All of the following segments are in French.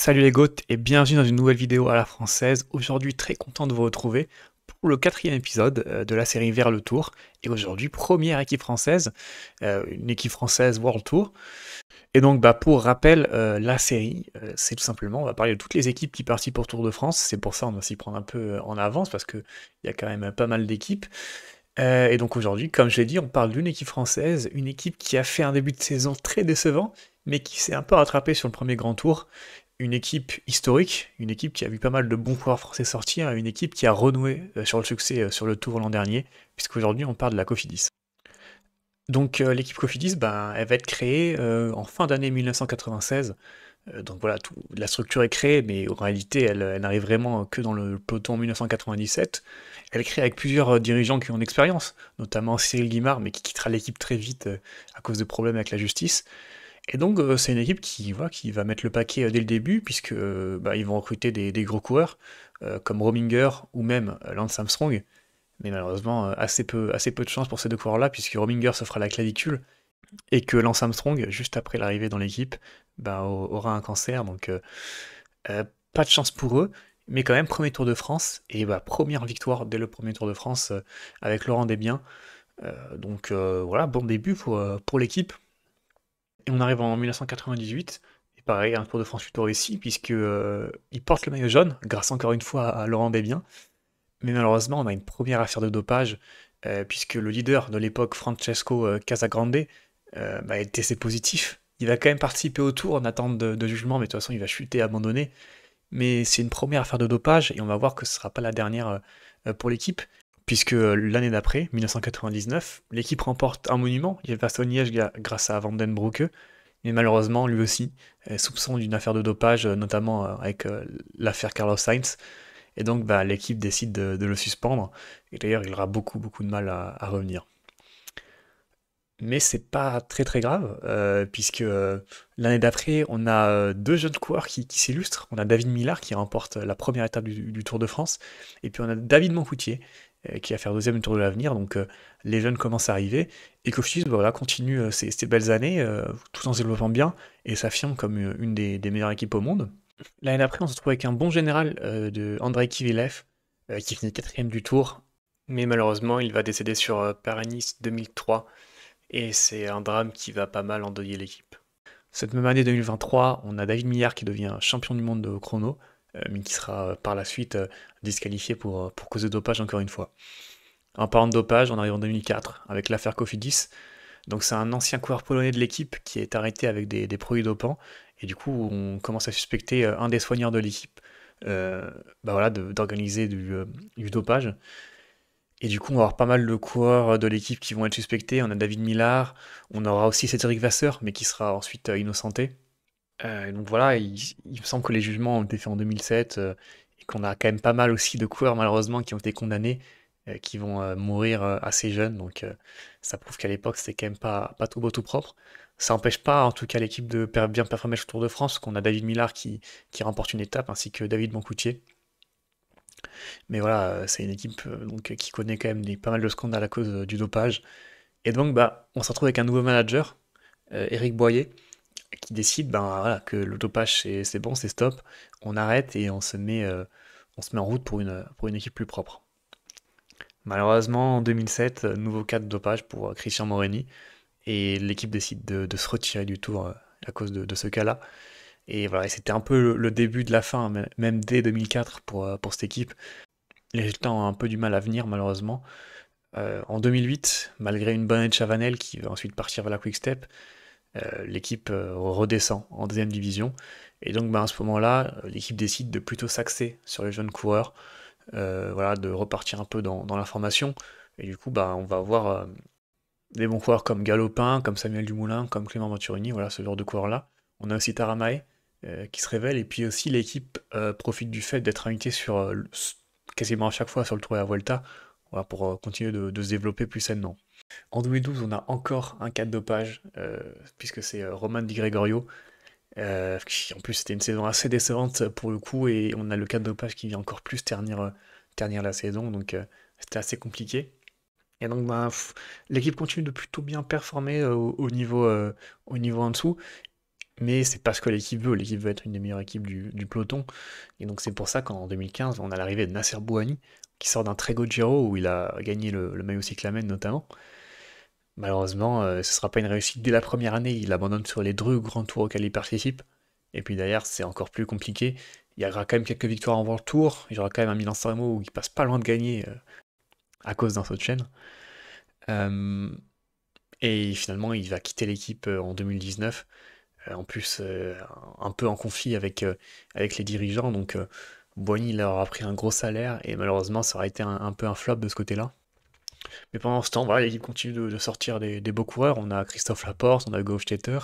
Salut les goths et bienvenue dans une nouvelle vidéo à la française. Aujourd'hui, très content de vous retrouver pour le quatrième épisode de la série Vers le Tour. Et aujourd'hui, première équipe française, une équipe française World Tour. Et donc, pour rappel, la série, c'est tout simplement, on va parler de toutes les équipes qui participent au Tour de France. C'est pour ça on va s'y prendre un peu en avance parce qu'il y a quand même pas mal d'équipes. Et donc aujourd'hui, comme je l'ai dit, on parle d'une équipe française, une équipe qui a fait un début de saison très décevant, mais qui s'est un peu rattrapée sur le premier grand tour. Une équipe historique, une équipe qui a vu pas mal de bons coureurs français sortir, une équipe qui a renoué sur le succès sur le tour l'an dernier, puisqu'aujourd'hui on parle de la Cofidis. Donc l'équipe Cofidis, elle va être créée en fin d'année 1996. Donc voilà, la structure est créée, mais en réalité, elle n'arrive vraiment que dans le peloton en 1997. Elle est créée avec plusieurs dirigeants qui ont d'expérience, notamment Cyril Guimard, mais qui quittera l'équipe très vite à cause de problèmes avec la justice. Et donc c'est une équipe qui va mettre le paquet dès le début, puisque ils vont recruter des gros coureurs, comme Rominger ou même Lance Armstrong. Mais malheureusement, assez peu de chance pour ces deux coureurs-là, puisque Rominger se fera la clavicule, et que Lance Armstrong, juste après l'arrivée dans l'équipe, aura un cancer, donc euh, pas de chance pour eux, mais quand même premier Tour de France, et première victoire dès le premier Tour de France avec Laurent Desbiens. Voilà, bon début pour l'équipe. Et on arrive en 1998, et pareil, un Tour de France plutôt réussi, puisque il porte le maillot jaune, grâce encore une fois à Laurent Desbiens. Mais malheureusement, on a une première affaire de dopage, puisque le leader de l'époque, Francesco Casagrande, est testé positif. Il va quand même participer au tour en attente de jugement, mais de toute façon, il va chuter, abandonner. Mais c'est une première affaire de dopage, et on va voir que ce ne sera pas la dernière pour l'équipe, puisque l'année d'après, 1999, l'équipe remporte un monument, il va Liège grâce à Van den Broeke, mais malheureusement, lui aussi, soupçon d'une affaire de dopage, notamment avec l'affaire Carlos Sainz, et donc l'équipe décide de le suspendre, et d'ailleurs il aura beaucoup de mal à revenir. Mais c'est pas très très grave, puisque l'année d'après, on a deux jeunes coureurs qui s'illustrent. On a David Millard qui remporte la première étape du Tour de France, et puis on a David Moncoutier qui va faire deuxième Tour de l'Avenir. Donc les jeunes commencent à arriver, et Cofidis voilà, continue ses belles années, tout en se développant bien, et s'affirme comme une des meilleures équipes au monde. L'année d'après, on se retrouve avec un bon général de Andrei Kivilev, qui finit quatrième du Tour, mais malheureusement, il va décéder sur Paris-Nice 2003, et c'est un drame qui va pas mal endeuiller l'équipe. Cette même année 2023, on a David Millard qui devient champion du monde de chrono, mais qui sera par la suite disqualifié pour cause de dopage encore une fois. En parlant de dopage, on arrive en 2004 avec l'affaire Cofidis. Donc c'est un ancien coureur polonais de l'équipe qui est arrêté avec des produits dopants. Et du coup, on commence à suspecter un des soigneurs de l'équipe d'organiser du dopage. Et du coup, on va avoir pas mal de coureurs de l'équipe qui vont être suspectés. On a David Millard, on aura aussi Cédric Vasseur, mais qui sera ensuite innocenté. Et donc voilà, il me semble que les jugements ont été faits en 2007 et qu'on a quand même pas mal aussi de coureurs malheureusement qui ont été condamnés, qui vont mourir assez jeunes. Donc ça prouve qu'à l'époque c'était quand même pas tout beau tout propre. Ça n'empêche pas en tout cas l'équipe de bien performer sur le Tour de France, qu'on a David Millard qui remporte une étape ainsi que David Moncoutier. Mais voilà, c'est une équipe qui connaît quand même pas mal de scandales à cause du dopage. Et donc on se retrouve avec un nouveau manager, Éric Boyer, qui décide voilà, que le dopage c'est bon, c'est stop, on arrête et on se met en route pour une équipe plus propre. Malheureusement, en 2007, nouveau cas de dopage pour Christian Moreni, et l'équipe décide de se retirer du tour à cause de ce cas-là. Et voilà, et c'était un peu le début de la fin, même dès 2004 pour cette équipe. Les résultats ont un peu du mal à venir, malheureusement. En 2008, malgré une bonne année de Chavanel qui va ensuite partir vers la Quick Step, l'équipe redescend en deuxième division. Et donc à ce moment-là, l'équipe décide de plutôt s'axer sur les jeunes coureurs, voilà, de repartir un peu dans la formation. Et du coup, on va avoir des bons coureurs comme Galopin, comme Samuel Dumoulin, comme Clément Venturini, voilà, ce genre de coureurs-là. On a aussi Taramae qui se révèle, et puis aussi l'équipe profite du fait d'être invitée sur quasiment à chaque fois sur le Tour et la Vuelta, voilà, pour continuer de se développer plus sainement. En 2012, on a encore un cas de dopage, puisque c'est Roman Di Gregorio, qui en plus c'était une saison assez décevante pour le coup, et on a le cas de dopage qui vient encore plus ternir la saison, donc c'était assez compliqué. Et donc l'équipe continue de plutôt bien performer au niveau en dessous, Mais c'est pas ce que l'équipe veut être une des meilleures équipes du peloton, et donc c'est pour ça qu'en 2015, on a l'arrivée de Nasser Bouhanni, qui sort d'un très beau Giro où il a gagné le maillot cyclamen notamment. Malheureusement, ce sera pas une réussite dès la première année, il abandonne sur les deux grands tours auxquels il participe, et puis derrière c'est encore plus compliqué. Il y aura quand même quelques victoires en World Tour, il y aura quand même un Milan-San Remo où il passe pas loin de gagner à cause d'un saut de chaîne. Euh, et finalement, il va quitter l'équipe en 2019, en plus un peu en conflit avec les dirigeants, donc Boigny leur a pris un gros salaire, et malheureusement ça aurait été un peu un flop de ce côté-là. Mais pendant ce temps, voilà, l'équipe continue de sortir des beaux coureurs, on a Christophe Laporte, on a Hofstetter,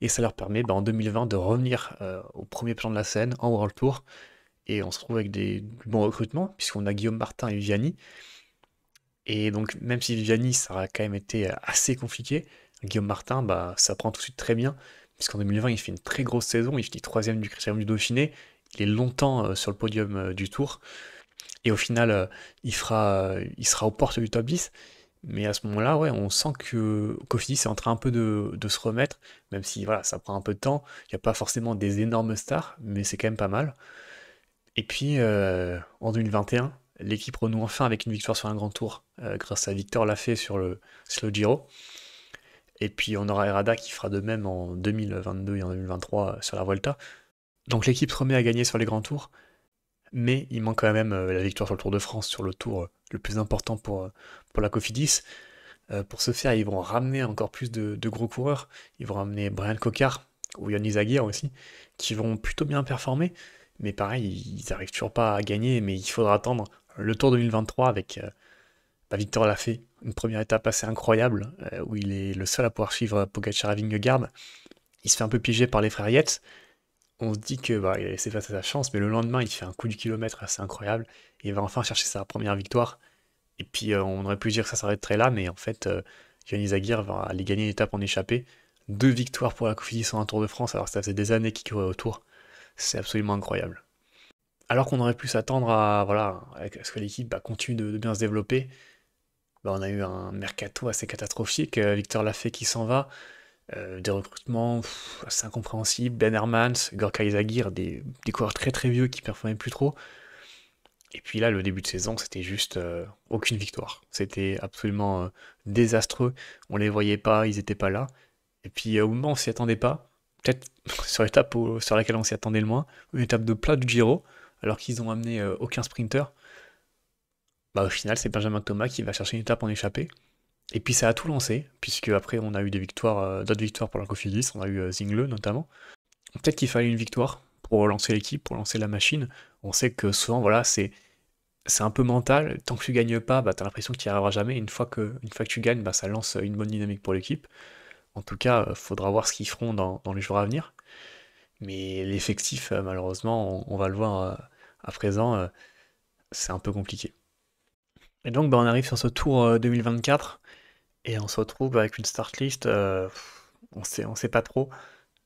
et ça leur permet en 2020 de revenir au premier plan de la scène en World Tour, et on se retrouve avec du bons recrutements, puisqu'on a Guillaume Martin et Viviani. Et donc, même si Viviani, ça a quand même été assez compliqué, Guillaume Martin, ça prend tout de suite très bien, puisqu'en 2020, il fait une très grosse saison, il finit troisième du Critérium du Dauphiné, il est longtemps sur le podium du Tour, et au final, il sera aux portes du top 10, mais à ce moment-là, ouais, on sent que Cofidis est en train un peu de se remettre, même si voilà, ça prend un peu de temps, il n'y a pas forcément des énormes stars, mais c'est quand même pas mal. Et puis, en 2021, l'équipe renoue enfin avec une victoire sur un grand tour, grâce à Victor Lafay sur le Giro. Et puis, on aura Herrada qui fera de même en 2022 et en 2023 sur la Vuelta. Donc, l'équipe se remet à gagner sur les grands tours, mais il manque quand même la victoire sur le Tour de France, sur le tour le plus important pour la Cofidis. Pour ce faire, ils vont ramener encore plus de gros coureurs. Ils vont ramener Brian Cocard ou Yannis Aguirre aussi, qui vont plutôt bien performer. Mais pareil, ils n'arrivent toujours pas à gagner. Mais il faudra attendre le Tour 2023 avec Victor Lafay. Une première étape assez incroyable, où il est le seul à pouvoir suivre Pogacar à Vingegaard. Il se fait un peu piéger par les frères Yates. On se dit que il a laissé passer sa chance, mais le lendemain, il fait un coup du kilomètre assez incroyable. Et il va enfin chercher sa première victoire. Et puis on aurait pu dire que ça s'arrêterait là, mais en fait, Yannis Aguirre va aller gagner une étape en échappée. Deux victoires pour la Cofidis en un Tour de France, alors que ça faisait des années qu'il courait autour. C'est absolument incroyable. Alors qu'on aurait pu s'attendre à, voilà, à ce que l'équipe continue de bien se développer, on a eu un mercato assez catastrophique, Victor Lafay qui s'en va, des recrutements assez incompréhensibles, Ben Hermans, Gorka Izagir, des coureurs très très vieux qui performaient plus trop. Et puis là, le début de saison, c'était juste aucune victoire. C'était absolument désastreux. On les voyait pas, ils étaient pas là. Et puis au moment où on s'y attendait pas, peut-être sur l'étape sur laquelle on s'y attendait le moins, une étape de plat du Giro, alors qu'ils ont amené aucun sprinter, au final, c'est Benjamin Thomas qui va chercher une étape en échappée. Et puis ça a tout lancé, puisque après on a eu des victoires, d'autres victoires pour la Cofidis, on a eu Zingle notamment. Peut-être qu'il fallait une victoire pour relancer l'équipe, pour lancer la machine. On sait que souvent, voilà, c'est un peu mental. Tant que tu gagnes pas, t'as l'impression que tu n'y arriveras jamais. Une fois que tu gagnes, ça lance une bonne dynamique pour l'équipe. En tout cas, faudra voir ce qu'ils feront dans les jours à venir. Mais l'effectif, malheureusement, on va le voir à présent, c'est un peu compliqué. Et donc, on arrive sur ce tour 2024 et on se retrouve avec une start list. On sait pas trop,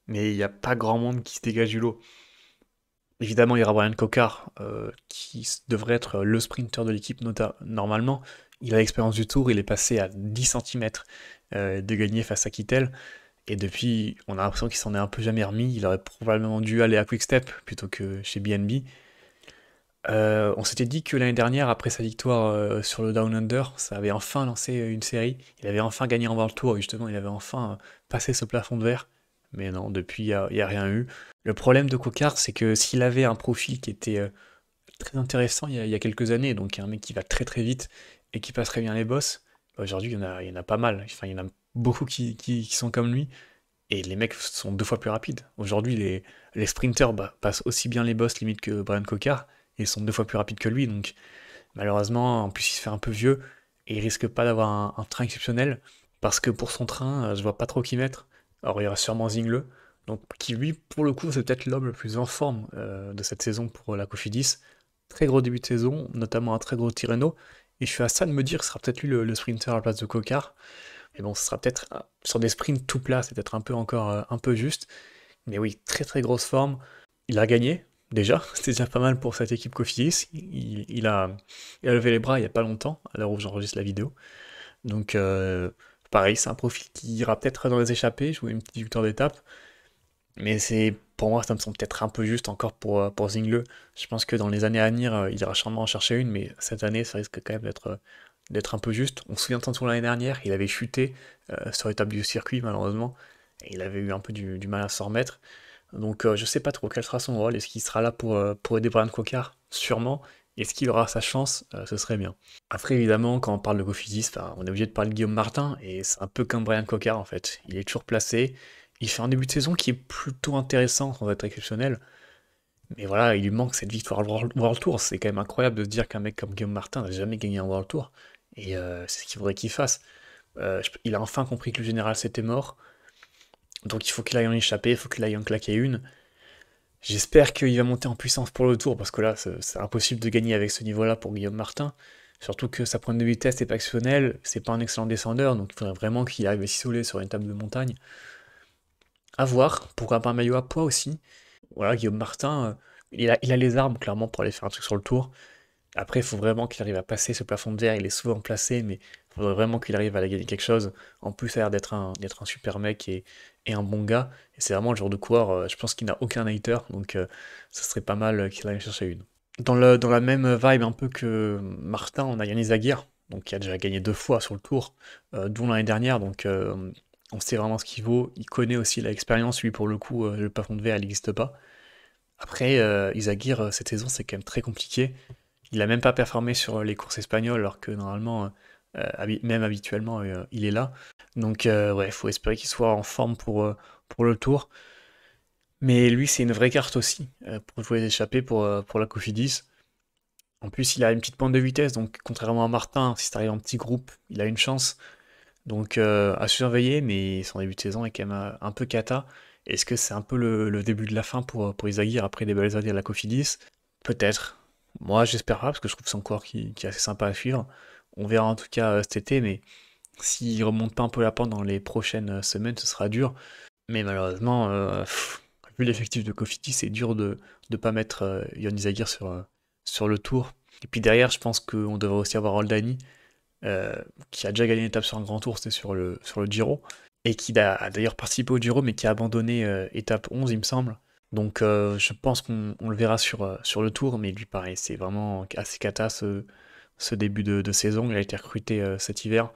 mais il n'y a pas grand monde qui se dégage du lot. Évidemment, il y aura Brian Cocard, devrait être le sprinter de l'équipe normalement. Il a l'expérience du tour, il est passé à 10 centimètres de gagner face à Kittel. Et depuis, on a l'impression qu'il s'en est un peu jamais remis. Il aurait probablement dû aller à Quick-Step plutôt que chez BNB. On s'était dit que l'année dernière, après sa victoire sur le Down Under, ça avait enfin lancé une série. Il avait enfin gagné en World Tour, justement, il avait enfin passé ce plafond de verre. Mais non, depuis, il y a rien eu. Le problème de Cocard, c'est que s'il avait un profil qui était très intéressant il y a quelques années, donc un mec qui va très très vite et qui passerait bien les bosses, aujourd'hui il y en a pas mal. Enfin, il y en a beaucoup qui sont comme lui, et les mecs sont deux fois plus rapides. Aujourd'hui, les sprinters passent aussi bien les bosses limite que Brian Cocard, et ils sont deux fois plus rapides que lui, donc malheureusement, en plus il se fait un peu vieux, et il risque pas d'avoir un train exceptionnel, parce que pour son train, je vois pas trop qui mettre. Alors il y aura sûrement Zingle, donc qui lui, pour le coup, c'est peut-être l'homme le plus en forme de cette saison pour la Cofidis. Très gros début de saison, notamment un très gros Tirreno, et je suis à ça de me dire que ce sera peut-être lui le sprinter à la place de Cocard. Mais bon, ce sera peut-être sur des sprints tout plats, c'est peut-être un peu encore un peu juste. Mais oui, très très grosse forme. Il a gagné, déjà, c'est déjà pas mal pour cette équipe Cofidis. Il a levé les bras il y a pas longtemps, à l'heure où j'enregistre la vidéo. Donc pareil, c'est un profil qui ira peut-être dans les échappées, jouer une petite victoire d'étape. Mais pour moi, ça me semble peut-être un peu juste encore pour Zingle. Je pense que dans les années à venir, il ira sûrement en chercher une, mais cette année, ça risque quand même d'être un peu juste. On se souvient de son l'année dernière, il avait chuté sur l'étape du circuit, malheureusement, et il avait eu un peu du mal à s'en remettre. Donc, je sais pas trop quel sera son rôle. Est-ce qu'il sera là pour aider Brian Cocard? Sûrement. Est-ce qu'il aura sa chance? Ce serait bien. Après, évidemment, quand on parle de Cofidis, on est obligé de parler de Guillaume Martin, et c'est un peu comme Brian Cocard en fait. Il est toujours placé, il fait un début de saison qui est plutôt intéressant sans être exceptionnel, mais voilà, il lui manque cette victoire World Tour. C'est quand même incroyable de se dire qu'un mec comme Guillaume Martin n'a jamais gagné un World Tour, et c'est ce qu'il faudrait qu'il fasse. Il a enfin compris que le général c'était mort, donc il faut qu'il aille en échapper, il faut qu'il aille en claquer une. J'espère qu'il va monter en puissance pour le tour, parce que là, c'est impossible de gagner avec ce niveau-là pour Guillaume Martin. Surtout que sa pointe de vitesse n'est pas exceptionnelle, c'est pas un excellent descendeur, donc il faudrait vraiment qu'il arrive à s'isoler sur une table de montagne. À voir, pourquoi pas un maillot à poids aussi. Voilà, Guillaume Martin, il a les armes clairement pour aller faire un truc sur le tour. Après, il faut vraiment qu'il arrive à passer ce plafond de verre, il est souvent placé, mais il faudrait vraiment qu'il arrive à aller gagner quelque chose. En plus, ça a l'air d'être un super mec et un bon gars. Et c'est vraiment le genre de coureur, je pense qu'il n'a aucun hater, donc ça serait pas mal qu'il aille chercher une. Dans la même vibe un peu que Martin, on a Yannis Aguirre, donc qui a déjà gagné 2 fois sur le tour, dont l'année dernière, donc on sait vraiment ce qu'il vaut. Il connaît aussi l'expérience, lui pour le coup, le plafond de verre, il n'existe pas. Après, Izagirre, cette saison, c'est quand même très compliqué. Il a même pas performé sur les courses espagnoles, alors que normalement, même habituellement, il est là. Donc, ouais, il faut espérer qu'il soit en forme pour le tour. Mais lui, c'est une vraie carte aussi, pour jouer les échappées pour la Cofidis. En plus, il a une petite pente de vitesse, donc contrairement à Martin, si ça arrive en petit groupe, il a une chance. Donc, à surveiller, mais son début de saison est quand même un peu cata. Est-ce que c'est un peu le début de la fin pour Izagirre après des belles années à la Cofidis? Peut-être. Moi, j'espère pas, parce que je trouve son cours qui est assez sympa à suivre. On verra en tout cas cet été, mais s'il remonte pas un peu la pente dans les prochaines semaines, ce sera dur. Mais malheureusement, vu l'effectif de Cofidis, c'est dur de ne pas mettre Yon Izagirre sur le tour. Et puis derrière, je pense qu'on devrait aussi avoir Oldani, euh, qui a déjà gagné une étape sur un grand tour, c'était sur le Giro, et qui a d'ailleurs participé au Giro, mais qui a abandonné étape 11, il me semble. Donc je pense qu'on le verra sur le tour, mais lui pareil, c'est vraiment assez cata ce début de saison. Il a été recruté cet hiver,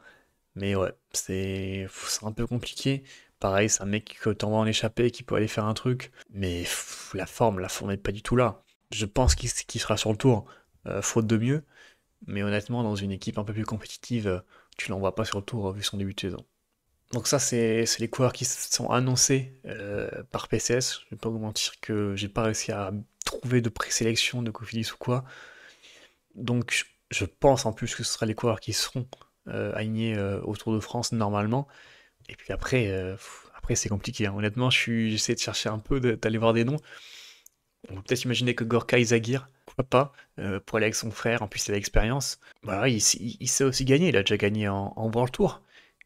mais ouais, c'est un peu compliqué. Pareil, c'est un mec que t'envoies en échappée, qui peut aller faire un truc, mais la forme n'est pas du tout là. Je pense qu'il sera sur le tour, faute de mieux, mais honnêtement, dans une équipe un peu plus compétitive, tu l'envoies pas sur le tour vu son début de saison. Donc ça, c'est les coureurs qui sont annoncés par PCS. Je vais pas vous mentir que j'ai pas réussi à trouver de présélection de Cofidis ou quoi. Donc je pense en plus que ce sera les coureurs qui seront alignés au Tour de France normalement. Et puis après c'est compliqué, hein. Honnêtement, j'essaie de chercher un peu, d'aller voir des noms. On peut peut-être imaginer que Gorka Izagir, pourquoi pas, pour aller avec son frère, en plus il a l'expérience. Voilà, il sait aussi gagner, il a déjà gagné en World Tour.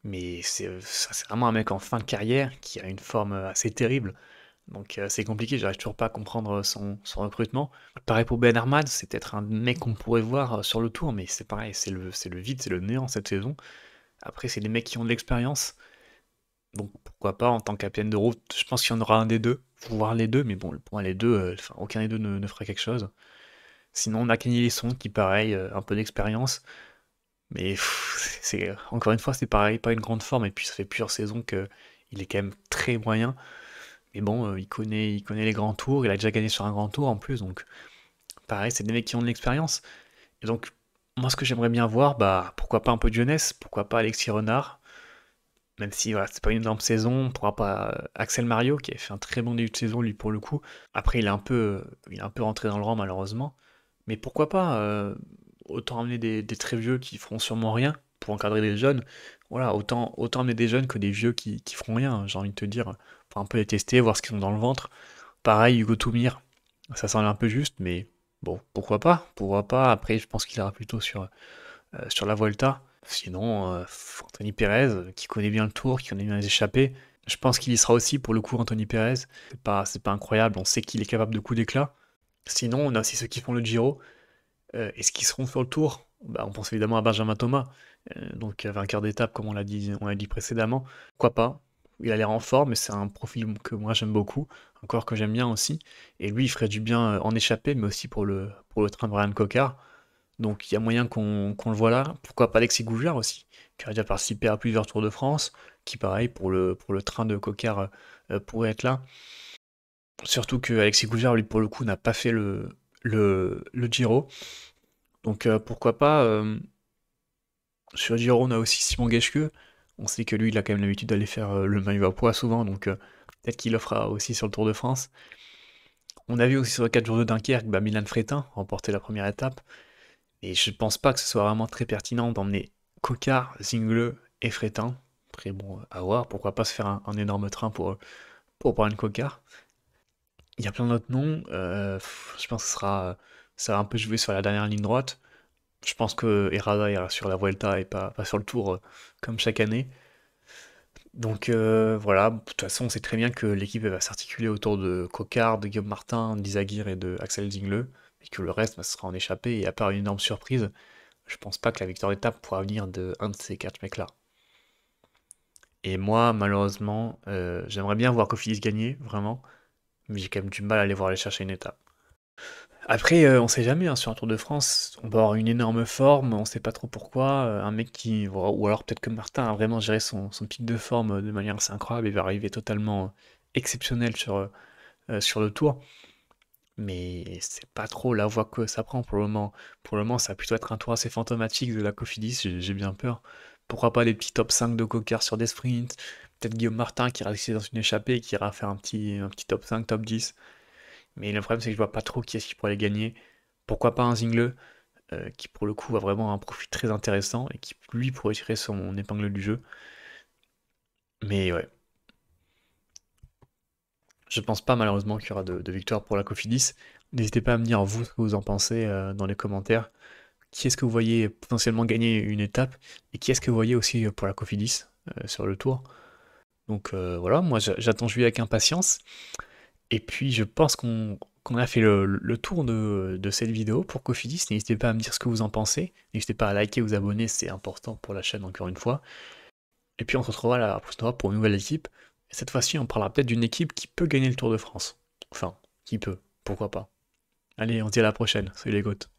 Mais c'est vraiment un mec en fin de carrière qui a une forme assez terrible. Donc c'est compliqué, j'arrive toujours pas à comprendre son recrutement. Pareil pour Ben Armad, c'est peut-être un mec qu'on pourrait voir sur le tour, mais c'est pareil, c'est le vide, c'est le néant cette saison. Après, c'est des mecs qui ont de l'expérience, donc pourquoi pas en tant que capitaine de route, je pense qu'il y en aura un des deux. Faut voir les deux, mais bon, pour moi les deux, enfin, aucun des deux ne fera quelque chose. Sinon, on a Kenny Lesson qui, pareil, un peu d'expérience, mais encore une fois, c'est pareil, pas une grande forme, et puis ça fait plusieurs saisons que il est quand même très moyen. Mais bon, il connaît les grands tours, il a déjà gagné sur un grand tour en plus, donc pareil, c'est des mecs qui ont de l'expérience. Et donc, moi, ce que j'aimerais bien voir, bah, pourquoi pas un peu de jeunesse, pourquoi pas Alexis Renard, même si voilà, c'est pas une énorme saison, pourquoi pas Axel Mario, qui a fait un très bon début de saison, lui, pour le coup. Après, il est un peu rentré dans le rang, malheureusement. Mais pourquoi pas autant amener des très vieux qui feront sûrement rien pour encadrer les jeunes. Voilà, autant amener des jeunes que des vieux qui feront rien, j'ai envie de te dire, pour un peu les tester, voir ce qu'ils ont dans le ventre. Pareil, Hugo Toumir, ça semble un peu juste, mais bon, pourquoi pas? Pourquoi pas? Après, je pense qu'il ira plutôt sur la Volta. Sinon, Anthony Perez, qui connaît bien le tour, qui connaît bien les échappées, je pense qu'il y sera aussi pour le coup, Anthony Perez. C'est pas incroyable, on sait qu'il est capable de coups d'éclat. Sinon, on a aussi ceux qui font le Giro. Est-ce qu'ils seront sur le tour? Bah, on pense évidemment à Benjamin Thomas, donc vainqueur d'étape, comme on l'a dit précédemment. Pourquoi pas? Il a l'air en forme, mais c'est un profil que moi j'aime beaucoup, un corps que j'aime bien aussi. Et lui, il ferait du bien en échappée, mais aussi pour le train de Brian Cocard. Donc il y a moyen qu'on le voit là. Pourquoi pas Alexis Goujard aussi, qui a déjà participé à plusieurs Tours de France, qui pareil pour le train de Cocard pourrait être là. Surtout que Alexis Goujard, lui, pour le coup, n'a pas fait le Giro. Donc pourquoi pas. Sur Giro, on a aussi Simon Geschke. On sait que lui, il a quand même l'habitude d'aller faire le maillot à poids souvent, donc peut-être qu'il le fera aussi sur le Tour de France. On a vu aussi sur le 4 jours de Dunkerque, bah, Milan Fretin remporter la première étape. Et je pense pas que ce soit vraiment très pertinent d'emmener Cocard, Zingle et Fretin. Après, bon, à voir, pourquoi pas se faire un énorme train pour prendre une Cocard. Il y a plein d'autres noms. Je pense que ça va un peu jouer sur la dernière ligne droite. Je pense que Herrada ira sur la Vuelta et pas sur le Tour comme chaque année. Donc voilà, de toute façon, on sait très bien que l'équipe elle va s'articuler autour de Coquard, de Guillaume Martin, d'Izagir et de Axel Zingle, et que le reste bah, sera en échappée, et à part une énorme surprise, je pense pas que la victoire d'étape pourra venir de un de ces quatre mecs-là. Et moi, malheureusement, j'aimerais bien voir Cofidis gagner, vraiment, mais j'ai quand même du mal à aller voir aller chercher une étape. Après, on sait jamais, hein, sur un Tour de France, on peut avoir une énorme forme, on sait pas trop pourquoi, un mec qui voilà, ou alors peut-être que Martin a vraiment géré son pic de forme, de manière assez incroyable et va arriver totalement, exceptionnel sur le Tour. Mais c'est pas trop la voie que ça prend pour le moment. Pour le moment, ça va plutôt être un tour assez fantomatique de la Cofidis, j'ai bien peur. Pourquoi pas des petits top 5 de Coquart sur des sprints, peut-être Guillaume Martin qui ira rester dans une échappée et qui ira faire un petit top 5, top 10. Mais le problème, c'est que je vois pas trop qui est-ce qui pourrait les gagner. Pourquoi pas un Zingle, qui pour le coup a vraiment un profil très intéressant et qui lui pourrait tirer son épingle du jeu. Mais ouais, je pense pas malheureusement qu'il y aura de victoire pour la Cofidis. N'hésitez pas à me dire vous ce que vous en pensez dans les commentaires. Qui est-ce que vous voyez potentiellement gagner une étape et qui est-ce que vous voyez aussi pour la Cofidis sur le tour. Donc voilà, moi j'attends juillet avec impatience. Et puis je pense qu'on a fait le tour de cette vidéo pour Cofidis. N'hésitez pas à me dire ce que vous en pensez. N'hésitez pas à liker, vous abonner, c'est important pour la chaîne encore une fois. Et puis on se retrouvera la prochaine fois pour une nouvelle équipe. Et cette fois-ci, on parlera peut-être d'une équipe qui peut gagner le Tour de France. Enfin, qui peut, pourquoi pas. Allez, on se dit à la prochaine. Salut les gouttes.